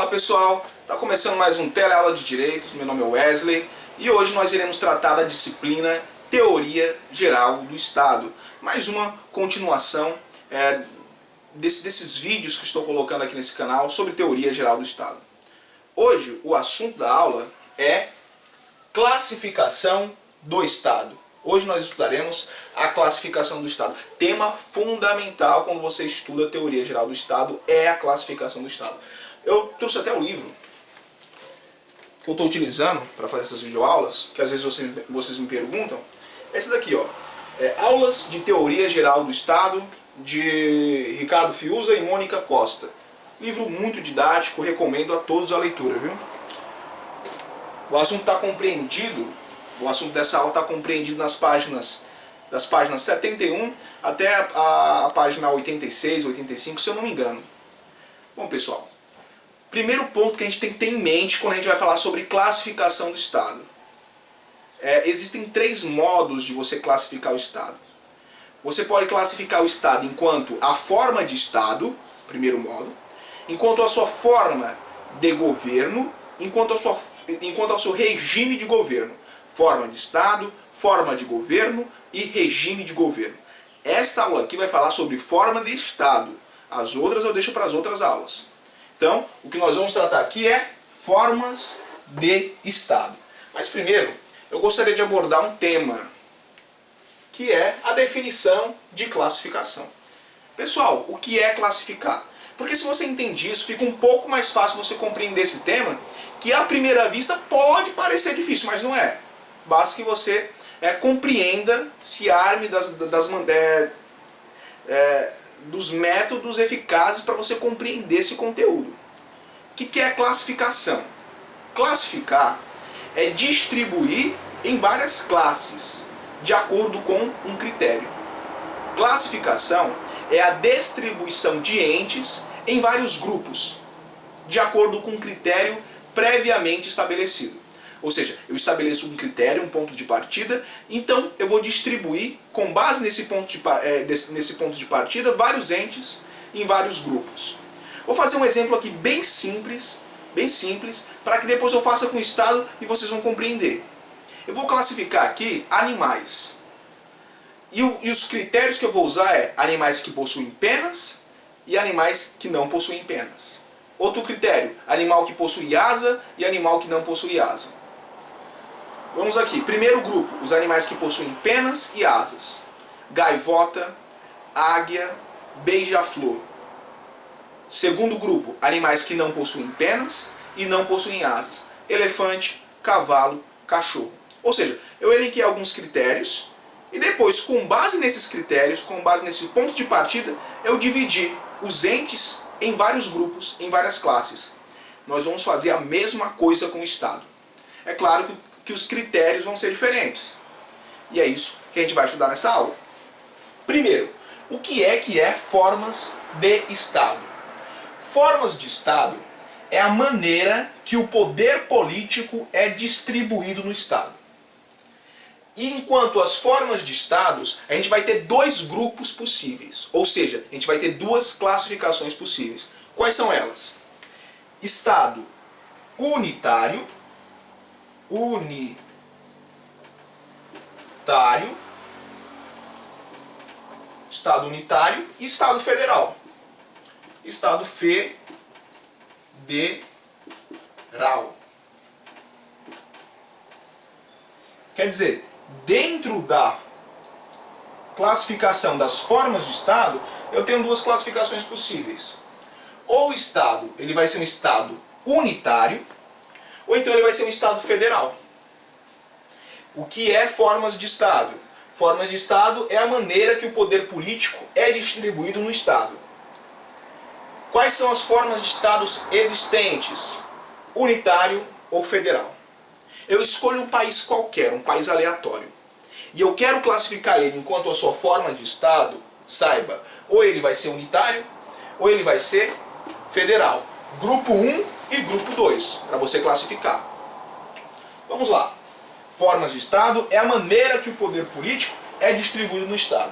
Olá pessoal, está começando mais um Teleaula de Direitos, meu nome é Wesley e hoje nós iremos tratar da disciplina Teoria Geral do Estado. Mais uma continuação desses vídeos que estou colocando aqui nesse canal sobre Teoria Geral do Estado. Hoje o assunto da aula é classificação do Estado. Hoje nós estudaremos a classificação do Estado. Tema fundamental quando você estuda a Teoria Geral do Estado é a classificação do Estado. Eu trouxe até o livro que eu estou utilizando para fazer essas videoaulas, que às vezes vocês me perguntam. Esse daqui, ó, Aulas de Teoria Geral do Estado, de Ricardo Fiuza e Mônica Costa. Livro muito didático, recomendo a todos a leitura, viu? O assunto está compreendido. O assunto dessa aula está compreendido das páginas 71 até a página 86, 85, se eu não me engano. Bom, pessoal, primeiro ponto que a gente tem que ter em mente quando a gente vai falar sobre classificação do Estado. Existem três modos de você classificar o Estado. Você pode classificar o Estado enquanto a forma de Estado, primeiro modo, enquanto a sua forma de governo, enquanto ao seu regime de governo. Forma de Estado, forma de governo e regime de governo. Esta aula aqui vai falar sobre forma de Estado. As outras eu deixo para as outras aulas. Então, o que nós vamos tratar aqui é formas de Estado. Mas primeiro, eu gostaria de abordar um tema, que é a definição de classificação. Pessoal, o que é classificar? Porque se você entende isso, fica um pouco mais fácil você compreender esse tema, que à primeira vista pode parecer difícil, mas não é. Basta que você compreenda, se arme dos métodos eficazes para você compreender esse conteúdo. O que é classificação? Classificar é distribuir em várias classes, de acordo com um critério. Classificação é a distribuição de entes em vários grupos, de acordo com um critério previamente estabelecido. Ou seja, eu estabeleço um critério, um ponto de partida, então eu vou distribuir, com base nesse ponto de partida, vários entes em vários grupos. Vou fazer um exemplo aqui bem simples, para que depois eu faça com o Estado e vocês vão compreender. Eu vou classificar aqui animais. E os critérios que eu vou usar é animais que possuem penas e animais que não possuem penas. Outro critério, animal que possui asa e animal que não possui asa. Vamos aqui, primeiro grupo, os animais que possuem penas e asas. Gaivota, águia, beija-flor. Segundo grupo, animais que não possuem penas e não possuem asas. Elefante, cavalo, cachorro. Ou seja, eu elenquei alguns critérios e depois, com base nesses critérios, com base nesse ponto de partida, eu dividi os entes em vários grupos, em várias classes. Nós vamos fazer a mesma coisa com o Estado. É claro que os critérios vão ser diferentes. E é isso que a gente vai estudar nessa aula. Primeiro, o que é formas de Estado? Formas de Estado é a maneira que o poder político é distribuído no Estado. E enquanto as formas de Estados, a gente vai ter dois grupos possíveis. Ou seja, a gente vai ter duas classificações possíveis. Quais são elas? Estado unitário. Estado unitário e Estado federal. Estado federal. Quer dizer, dentro da classificação das formas de Estado, eu tenho duas classificações possíveis. Ou o Estado ele vai ser um Estado unitário, ou então ele vai ser um Estado federal. O que é formas de Estado? Formas de Estado é a maneira que o poder político é distribuído no Estado. Quais são as formas de Estados existentes? Unitário ou federal? Eu escolho um país qualquer, um país aleatório. E eu quero classificar ele enquanto a sua forma de Estado, saiba, ou ele vai ser unitário, ou ele vai ser federal. Grupo 1 e grupo 2, para você classificar. Vamos lá. Formas de Estado é a maneira que o poder político é distribuído no Estado.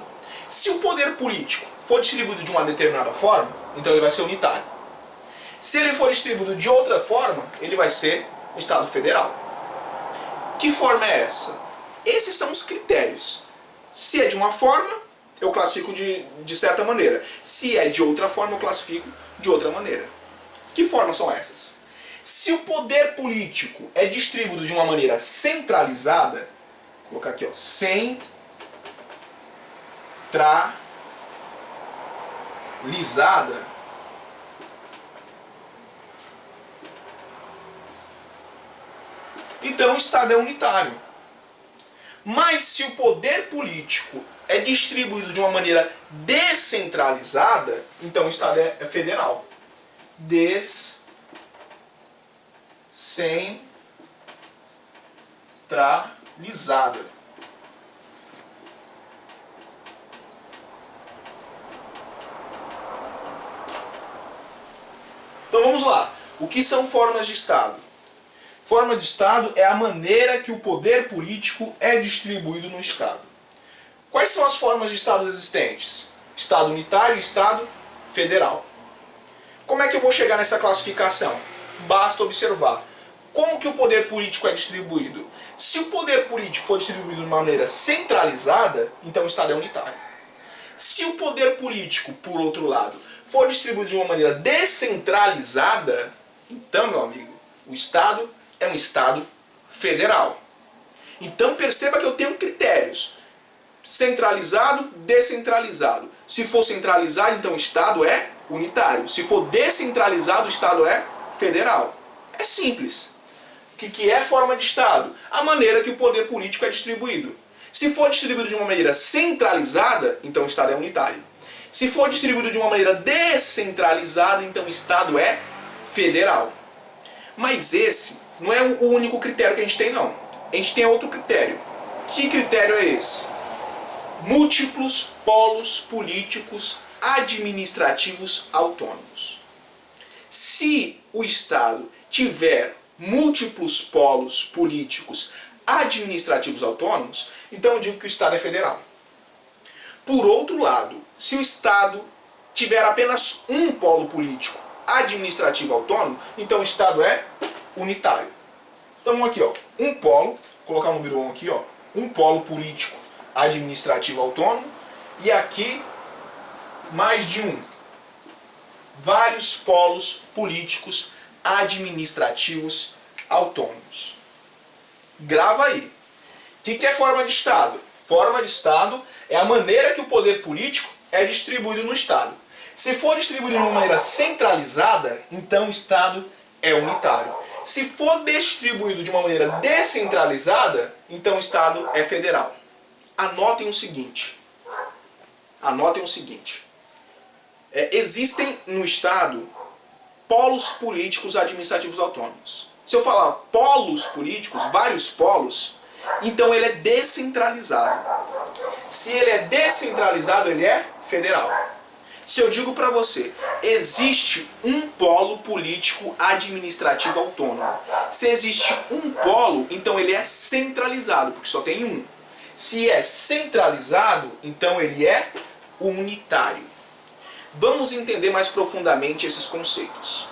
Se o poder político for distribuído de uma determinada forma, então ele vai ser unitário. Se ele for distribuído de outra forma, ele vai ser um Estado federal. Que forma é essa? Esses são os critérios. Se é de uma forma, eu classifico de certa maneira. Se é de outra forma, eu classifico de outra maneira. Que formas são essas? Se o poder político é distribuído de uma maneira centralizada, vou colocar aqui, ó, centralizada, então o Estado é unitário. Mas se o poder político é distribuído de uma maneira descentralizada, então o Estado é federal. Descentralizada. Então vamos lá. O que são formas de Estado? Forma de Estado é a maneira que o poder político é distribuído no Estado. Quais são as formas de Estado existentes? Estado unitário e Estado federal. Como é que eu vou chegar nessa classificação? Basta observar. Como que o poder político é distribuído? Se o poder político for distribuído de maneira centralizada, então o Estado é unitário. Se o poder político, por outro lado, for distribuído de uma maneira descentralizada, então, meu amigo, o Estado é um Estado federal. Então perceba que eu tenho critérios. Centralizado, descentralizado. Se for centralizado, então o Estado é unitário. Se for descentralizado, o Estado é federal. É simples. O que é forma de Estado? A maneira que o poder político é distribuído. Se for distribuído de uma maneira centralizada, então o Estado é unitário. Se for distribuído de uma maneira descentralizada, então o Estado é federal. Mas esse não é o único critério que a gente tem, não. A gente tem outro critério. Que critério é esse? Múltiplos polos políticos administrativos autônomos. Se o Estado tiver múltiplos polos políticos administrativos autônomos, então eu digo que o Estado é federal. Por outro lado, se o Estado tiver apenas um polo político administrativo autônomo, então o Estado é unitário. Então aqui, ó, um polo, vou colocar o número 1 aqui, ó, um polo político administrativo autônomo, e aqui mais de um. Vários polos políticos administrativos autônomos. Grava aí. O que é forma de Estado? Forma de Estado é a maneira que o poder político é distribuído no Estado. Se for distribuído de uma maneira centralizada, então o Estado é unitário. Se for distribuído de uma maneira descentralizada, então o Estado é federal. Anotem o seguinte. Existem no Estado polos políticos administrativos autônomos. Se eu falar polos políticos, vários polos, então ele é descentralizado. Se ele é descentralizado, ele é federal. Se eu digo para você, existe um polo político administrativo autônomo. Se existe um polo, então ele é centralizado, porque só tem um. Se é centralizado, então ele é unitário. Vamos entender mais profundamente esses conceitos.